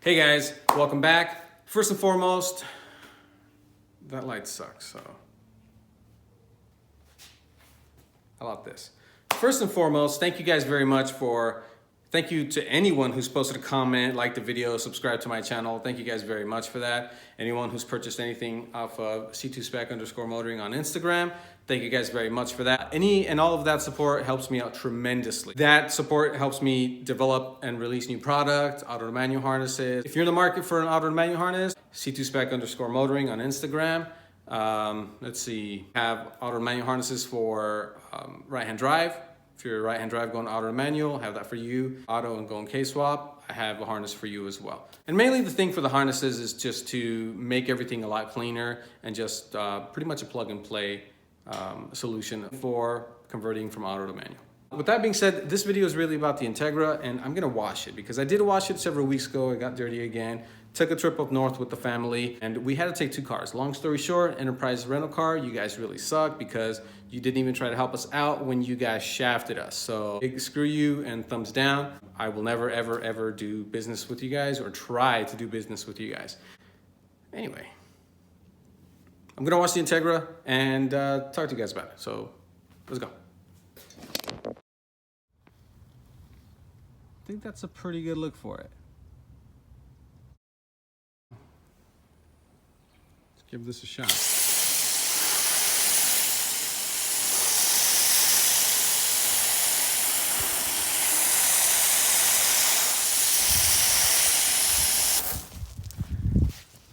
Hey guys, welcome back. First and foremost, that light sucks, so how about this? First and foremost, thank you guys very much thank you to anyone who's posted a comment, liked the video, subscribed to my channel. Thank you guys very much for that. Anyone who's purchased anything off of C2spec_motoring on Instagram, thank you guys very much for that. Any and all of that support helps me out tremendously. That support helps me develop and release new product, auto manual harnesses. If you're in the market for an auto manual harness, C2spec_motoring on Instagram. Let's see, have auto manual harnesses for right-hand drive. If you're right-hand drive going auto manual, have that for you. Auto and going K-swap, I have a harness for you as well. And mainly the thing for the harnesses is just to make everything a lot cleaner and just pretty much a plug and play solution for converting from auto to manual. With that being said, this video is really about the Integra, and I'm gonna wash it because I did wash it several weeks ago. It got dirty again. Took a trip up north with the family, and we had to take two cars. Long story short, Enterprise rental car, you guys really suck because you didn't even try to help us out when you guys shafted us. So big screw you and thumbs down. I will never, ever, ever do business with you guys or try to do business with you guys. Anyway, I'm gonna watch the Integra and talk to you guys about it. So let's go. I think that's a pretty good look for it. Let's give this a shot.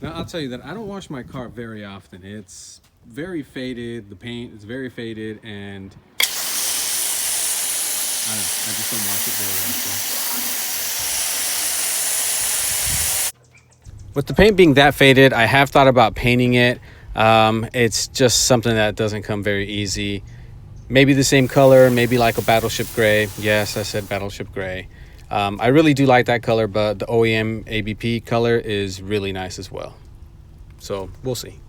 Now, I'll tell you that I don't wash my car very often. It's very faded, the paint is very faded, and I just don't wash it very often. With the paint being that faded, I have thought about painting it. It's just something that doesn't come very easy. Maybe the same color, maybe like a battleship gray. Yes, I said battleship gray. I really do like that color, but the OEM ABP color is really nice as well. So we'll see.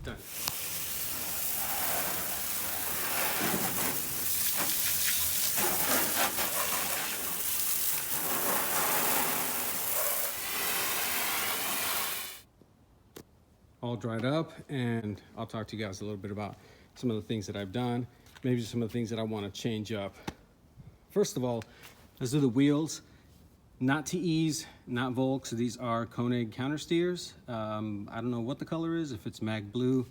Done. All dried up, and I'll talk to you guys a little bit about some of the things that I've done, maybe some of the things that I want to change up. First of all, those are the wheels, not TEs, not Volks. These are Koenig counter steers. I don't know what the color is, if it's mag blue,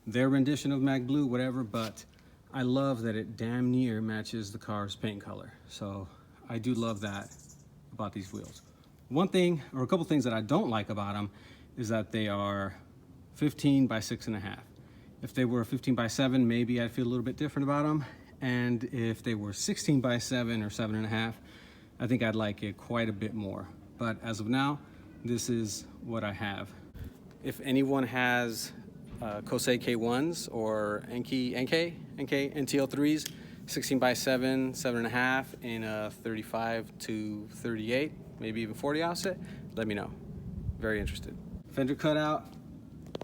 their rendition of mag blue, whatever, but I love that it damn near matches the car's paint color. So I do love that about these wheels. One thing, or a couple things that I don't like about them is that they are 15 by 6.5. If they were 15 by 7, maybe I'd feel a little bit different about them. And if they were 16 by 7 or 7.5, I think I'd like it quite a bit more. But as of now, this is what I have. If anyone has Kosei K1s or NK NTL3s, 16 by 7, 7.5 in a 35 to 38, maybe even 40 offset, let me know. Very interested. Fender Cutout.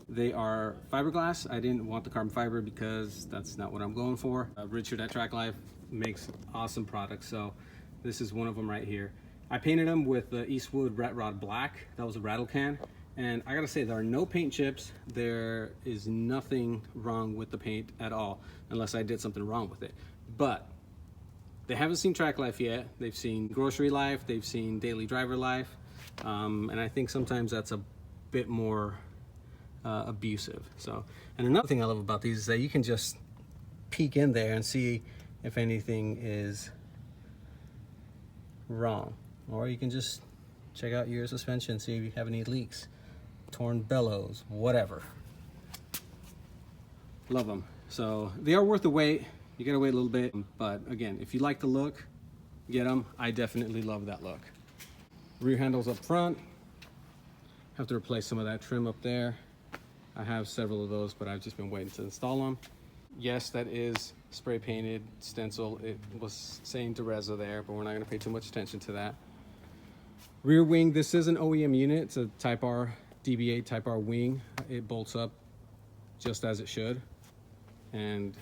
They are fiberglass. I didn't want the carbon fiber because that's not what I'm going for. Richard at Track Life makes awesome products, so this is one of them right here. I painted them with the Eastwood Rat Rod Black. That was a rattle can, and I gotta say there are no paint chips. There is nothing wrong with the paint at all, unless I did something wrong with it. But they haven't seen Track Life yet. They've seen Grocery Life, they've seen Daily Driver Life, and I think sometimes that's a bit more abusive. So, and another thing I love about these is that you can just peek in there and see if anything is wrong, or you can just check out your suspension, see if you have any leaks, torn bellows, whatever. Love them. So they are worth the wait. You gotta wait a little bit, but again, if you like the look, get them. I definitely love that look. Rear handles up front. Have to replace some of that trim up there. I have several of those, but I've just been waiting to install them. Yes, that is spray painted stencil. It was saying Dereza there, but we're not gonna pay too much attention to that. Rear wing, this is an OEM unit. It's a Type R, DB8 Type R wing. It bolts up just as it should. And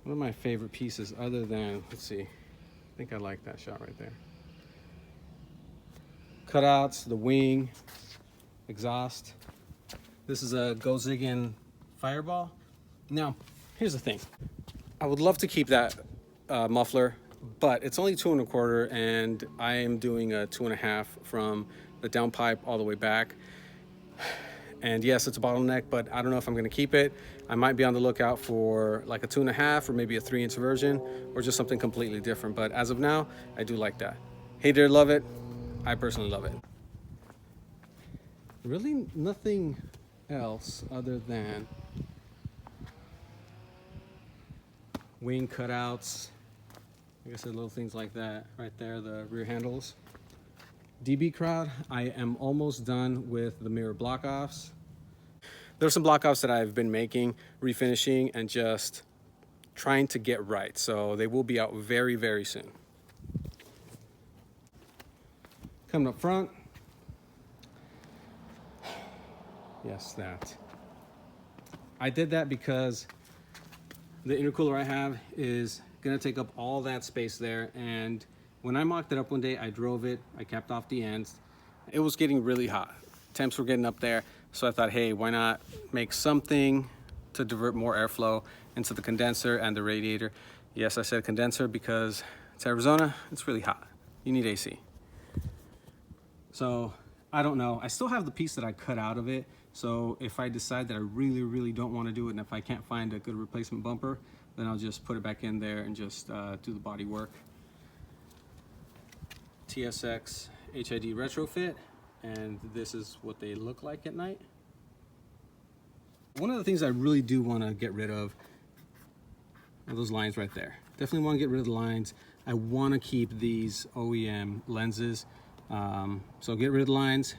one of my favorite pieces other than, let's see, I think I like that shot right there. cutouts, the wing, exhaust. This is a Go Ziggin Fireball. Now, here's the thing. I would love to keep that muffler, but it's only 2 1/4, and I am doing a 2 1/2 from the downpipe all the way back. And yes, it's a bottleneck, but I don't know if I'm gonna keep it. I might be on the lookout for like a 2 1/2 or maybe a 3-inch version, or just something completely different. But as of now, I do like that. Hate it or love it, I personally love it. Really nothing else other than wing cutouts. Like I said, little things like that right there, the rear handles. DB crowd, I am almost done with the mirror block offs. There are some block offs that I've been making, refinishing, and just trying to get right. So they will be out very, very soon. Coming up front. Yes, that. I did that because the intercooler I have is gonna take up all that space there, and when I mocked it up one day, I drove it, I capped off the ends. It was getting really hot. Temps were getting up there, so I thought, hey, why not make something to divert more airflow into the condenser and the radiator. Yes, I said condenser because it's Arizona, it's really hot. You need AC. So, I don't know. I still have the piece that I cut out of it, so if I decide that I really, really don't want to do it, and if I can't find a good replacement bumper, then I'll just put it back in there and just do the body work. TSX HID Retrofit, and this is what they look like at night. One of the things I really do want to get rid of are those lines right there. Definitely want to get rid of the lines. I want to keep these OEM lenses. So get rid of the lines.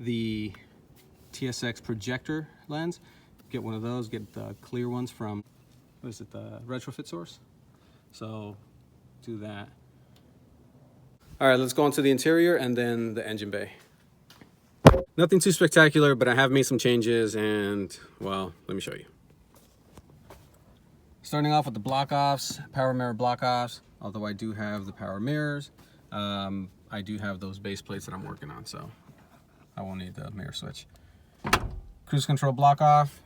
The TSX projector lens, get one of those, get the clear ones from, what is it, the Retrofit source? So do that. All right, let's go on to the interior and then the engine bay. Nothing too spectacular, but I have made some changes, and well, let me show you. Starting off with the block offs, power mirror block offs, although I do have the power mirrors. I do have those base plates that I'm working on, so I won't need the mirror switch. Cruise control block off,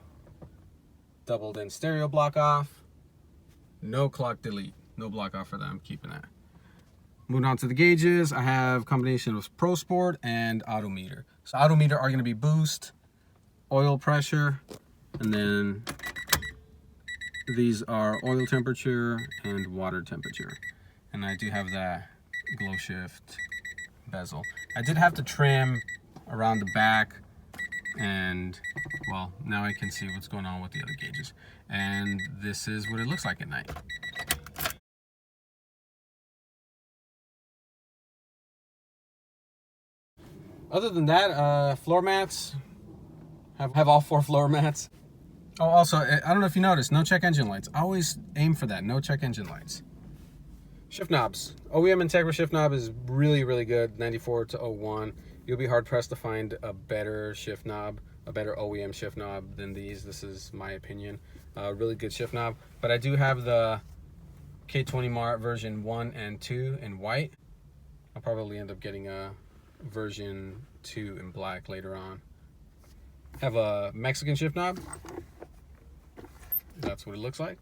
doubled in stereo block off, no clock delete, no block off for that, I'm keeping that. Moving on to the gauges, I have a combination of Pro Sport and Auto Meter. So Auto Meter are gonna be boost, oil pressure, and then these are oil temperature and water temperature. And I do have that glow shift bezel. I did have to trim around the back, and well, now I can see what's going on with the other gauges. And this is what it looks like at night. Other than that, floor mats, have all 4 floor mats. Oh, also, I don't know if you noticed, no check engine lights. I always aim for that, no check engine lights. Shift knobs. OEM Integra shift knob is really, really good, 94 to 01. You'll be hard pressed to find a better shift knob, a better OEM shift knob than these. This is my opinion. Really good shift knob. But I do have the K20 Mart version 1 and 2 in white. I'll probably end up getting a version 2 in black later on. Have a Mexican shift knob. That's what it looks like.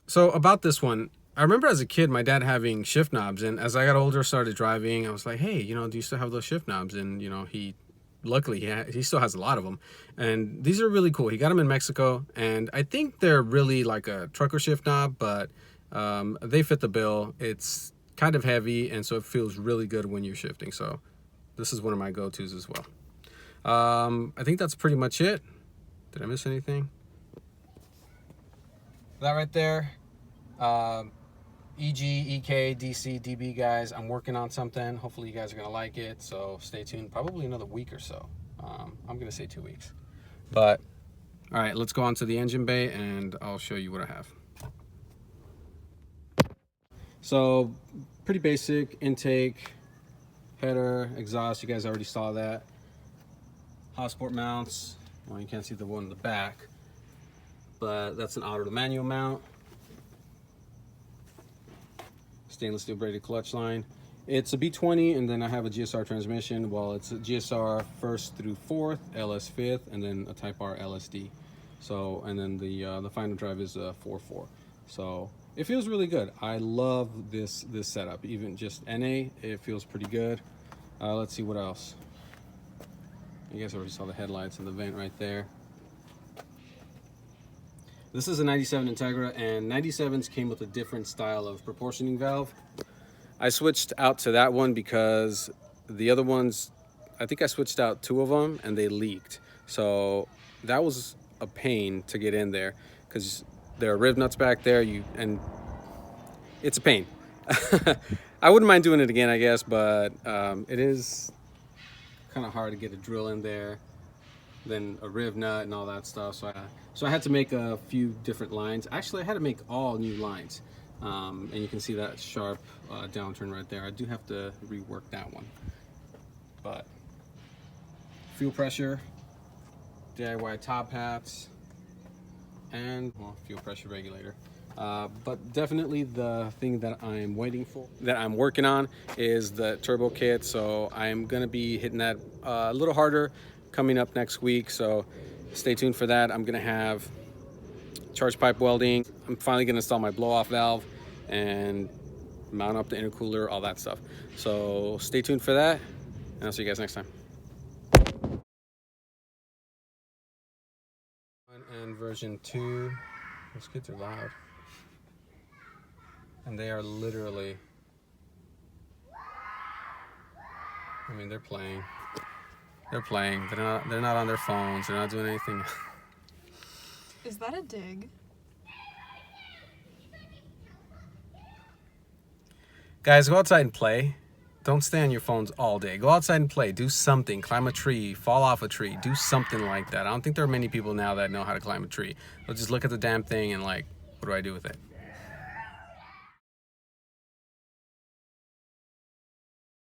So about this one, I remember as a kid my dad having shift knobs, and as I got older, started driving, I was like, hey, you know, do you still have those shift knobs? And you know, luckily he still has a lot of them, and these are really cool. He got them in Mexico, and I think they're really like a trucker shift knob, but they fit the bill. It's kind of heavy, and so it feels really good when you're shifting. So this is one of my go-tos as well. I think that's pretty much it. Did I miss anything? That right there, EG, EK, DC, DB guys, I'm working on something. Hopefully you guys are gonna like it, so stay tuned. Probably another week or so. I'm gonna say 2 weeks. But, all right, let's go on to the engine bay and I'll show you what I have. So, pretty basic intake, header, exhaust, you guys already saw that. Hot sport mounts, well, you can't see the one in the back, but that's an auto to manual mount. Stainless steel braided clutch line. It's a B20, and then I have a GSR transmission. Well, it's a GSR 1st through 4th, LS 5th, and then a Type R LSD. So, and then the final drive is a 4.4. So it feels really good. I love this setup. Even just NA, it feels pretty good. Let's see what else. You guys already saw the headlights and the vent right there. This is a 97 Integra, and 97s came with a different style of proportioning valve. I switched out to that one because the other ones, I think I switched out 2 of them and they leaked. So that was a pain to get in there because there are riv nuts back there, and it's a pain. I wouldn't mind doing it again, I guess, but it is kind of hard to get a drill in there, then a riv nut and all that stuff. So I had to make a few different lines. Actually, I had to make all new lines. And you can see that sharp downturn right there. I do have to rework that one. But fuel pressure, DIY top hats, and well, fuel pressure regulator. But definitely the thing that I'm waiting for, that I'm working on, is the turbo kit. So I'm gonna be hitting that a little harder coming up next week. So stay tuned for that. I'm gonna have charge pipe welding. I'm finally gonna install my blow off valve and mount up the intercooler, all that stuff. So stay tuned for that, and I'll see you guys next time. And version 2, those kids are loud. And they are literally, I mean, they're playing. They're playing. They're not on their phones. They're not doing anything. Is that a dig? Guys, go outside and play. Don't stay on your phones all day. Go outside and play. Do something. Climb a tree. Fall off a tree. Do something like that. I don't think there are many people now that know how to climb a tree. They'll just look at the damn thing and like, what do I do with it?